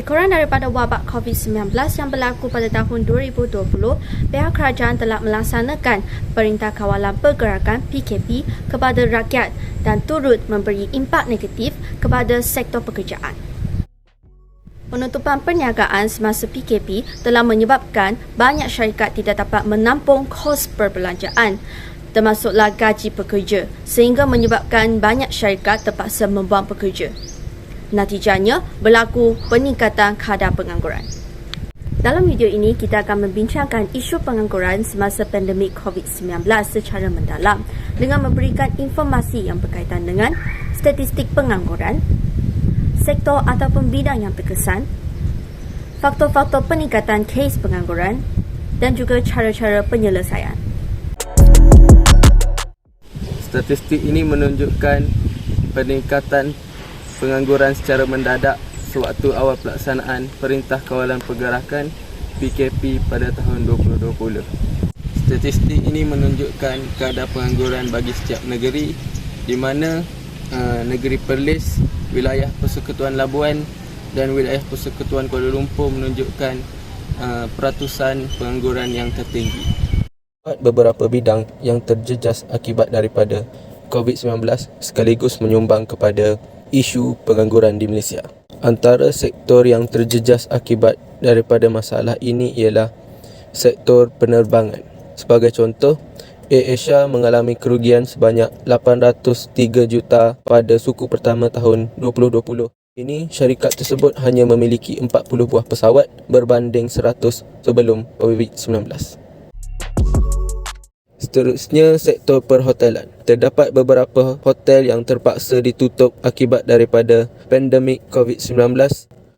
Ekoran daripada wabak COVID-19 yang berlaku pada tahun 2020, pihak kerajaan telah melaksanakan Perintah Kawalan Pergerakan PKP kepada rakyat dan turut memberi impak negatif kepada sektor pekerjaan. Penutupan perniagaan semasa PKP telah menyebabkan banyak syarikat tidak dapat menampung kos perbelanjaan, termasuklah gaji pekerja, sehingga menyebabkan banyak syarikat terpaksa membuang pekerja. Natijanya, berlaku peningkatan kadar pengangguran. Dalam video ini, kita akan membincangkan isu pengangguran semasa pandemik COVID-19 secara mendalam dengan memberikan informasi yang berkaitan dengan statistik pengangguran, sektor ataupun bidang yang terkesan, faktor-faktor peningkatan kes pengangguran dan juga cara-cara penyelesaian. Statistik ini menunjukkan peningkatan pengangguran secara mendadak sewaktu awal pelaksanaan Perintah Kawalan Pergerakan PKP pada tahun 2020. Statistik ini menunjukkan kadar pengangguran bagi setiap negeri, di mana negeri Perlis, wilayah Persekutuan Labuan dan wilayah Persekutuan Kuala Lumpur menunjukkan peratusan pengangguran yang tertinggi. Beberapa bidang yang terjejas akibat daripada COVID-19 sekaligus menyumbang kepada isu pengangguran di Malaysia. Antara sektor yang terjejas akibat daripada masalah ini ialah sektor penerbangan. Sebagai contoh, AirAsia mengalami kerugian sebanyak 803 juta pada suku pertama tahun 2020. Ini syarikat tersebut hanya memiliki 40 buah pesawat berbanding 100 sebelum COVID-19. Seterusnya, sektor perhotelan. Terdapat beberapa hotel yang terpaksa ditutup akibat daripada pandemik COVID-19.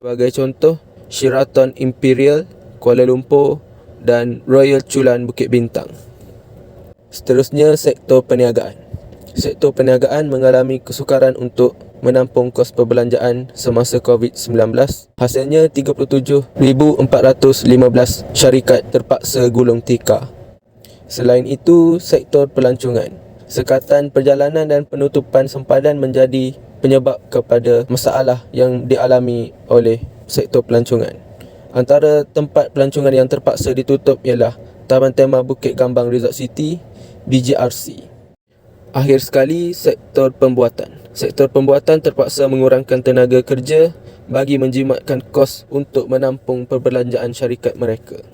Sebagai contoh, Sheraton Imperial, Kuala Lumpur dan Royal Chulan Bukit Bintang. Seterusnya, sektor perniagaan. Sektor perniagaan mengalami kesukaran untuk menampung kos perbelanjaan semasa COVID-19. Hasilnya, 37,415 syarikat terpaksa gulung tikar. Selain itu, sektor pelancongan. Sekatan perjalanan dan penutupan sempadan menjadi penyebab kepada masalah yang dialami oleh sektor pelancongan. Antara tempat pelancongan yang terpaksa ditutup ialah Taman Tema Bukit Gambang Resort City, BGRC. Akhir sekali, sektor pembuatan. Sektor pembuatan terpaksa mengurangkan tenaga kerja bagi menjimatkan kos untuk menampung perbelanjaan syarikat mereka.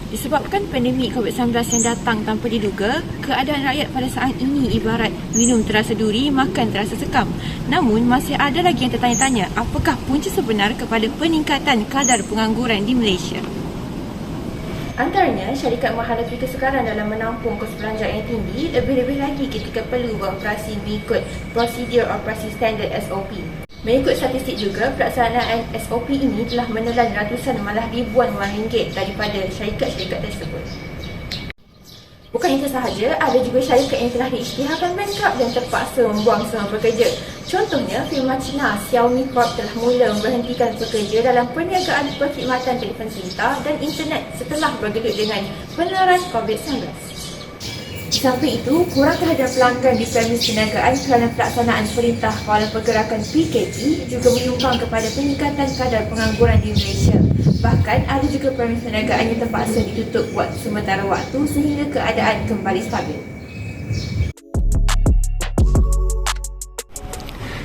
Disebabkan pandemik COVID-19 yang datang tanpa diduga, keadaan rakyat pada saat ini ibarat minum terasa duri, makan terasa sekam. Namun, masih ada lagi yang tertanya-tanya, apakah punca sebenar kepada peningkatan kadar pengangguran di Malaysia? Antaranya, syarikat menghadapi kesukaran dalam menampung kos belanjaan yang tinggi, lebih-lebih lagi ketika perlu beroperasi mengikut prosedur operasi standard SOP. Mengikut statistik juga, pelaksanaan SOP ini telah menelan ratusan malah ribuan wang ringgit daripada syarikat-syarikat tersebut. Bukan itu sahaja, ada juga syarikat yang telah diisytiharkan bankrupt dan terpaksa membuang semua pekerja. Contohnya, firma Cina Xiaomi Corp telah mula memberhentikan pekerja dalam perniagaan perkhidmatan telefon pintar dan internet setelah bergelut dengan penularan COVID-19. Di samping itu, kurang kehadiran pelanggan di premis perniagaan kerana pelaksanaan Perintah Kawalan Pergerakan PKP juga menyumbang kepada peningkatan kadar pengangguran di Malaysia. Bahkan, ada juga premis perniagaan yang terpaksa ditutup buat sementara waktu sehingga keadaan kembali stabil.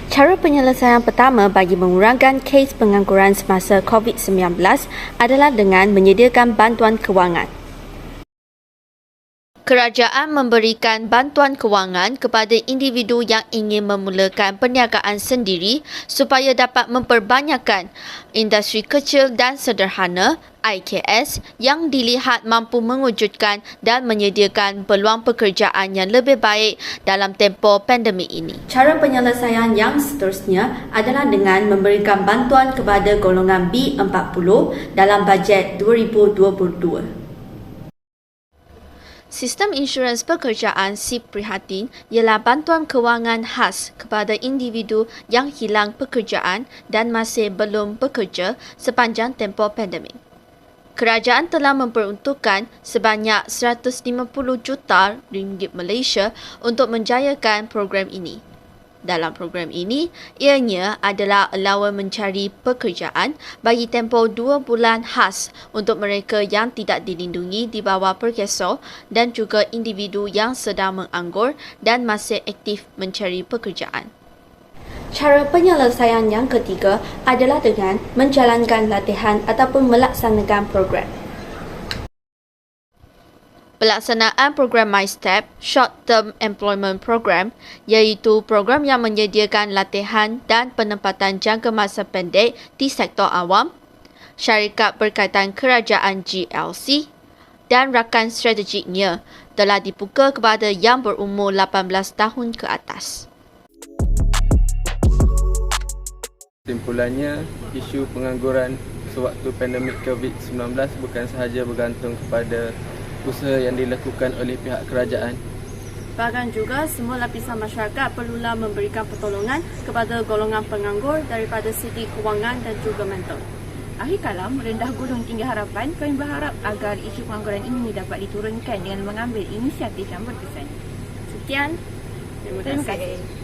Cara penyelesaian pertama bagi mengurangkan kes pengangguran semasa COVID-19 adalah dengan menyediakan bantuan kewangan. Kerajaan memberikan bantuan kewangan kepada individu yang ingin memulakan perniagaan sendiri supaya dapat memperbanyakkan industri kecil dan sederhana IKS yang dilihat mampu mewujudkan dan menyediakan peluang pekerjaan yang lebih baik dalam tempoh pandemik ini. Cara penyelesaian yang seterusnya adalah dengan memberikan bantuan kepada golongan B40 dalam bajet 2022. Sistem insurans pekerjaan SIP Prihatin ialah bantuan kewangan khas kepada individu yang hilang pekerjaan dan masih belum bekerja sepanjang tempoh pandemik. Kerajaan telah memperuntukkan sebanyak 150 juta ringgit Malaysia untuk menjayakan program ini. Dalam program ini, ianya adalah allowance mencari pekerjaan bagi tempoh 2 bulan khas untuk mereka yang tidak dilindungi di bawah Perkeso dan juga individu yang sedang menganggur dan masih aktif mencari pekerjaan. Cara penyelesaian yang ketiga adalah dengan menjalankan latihan ataupun melaksanakan program. Pelaksanaan program MyStep Short Term Employment Program iaitu program yang menyediakan latihan dan penempatan jangka masa pendek di sektor awam, syarikat berkaitan kerajaan GLC dan rakan strategiknya telah dibuka kepada yang berumur 18 tahun ke atas. Kesimpulannya, isu pengangguran sewaktu pandemik COVID-19 bukan sahaja bergantung kepada usaha yang dilakukan oleh pihak kerajaan. Bahkan juga semua lapisan masyarakat perlulah memberikan pertolongan kepada golongan penganggur daripada segi kewangan dan juga mental. Akhir kalam, Rendah Gunung Tinggi Harapan kami berharap agar isu pengangguran ini dapat diturunkan dengan mengambil inisiatif yang berkesan. Sekian. Terima kasih.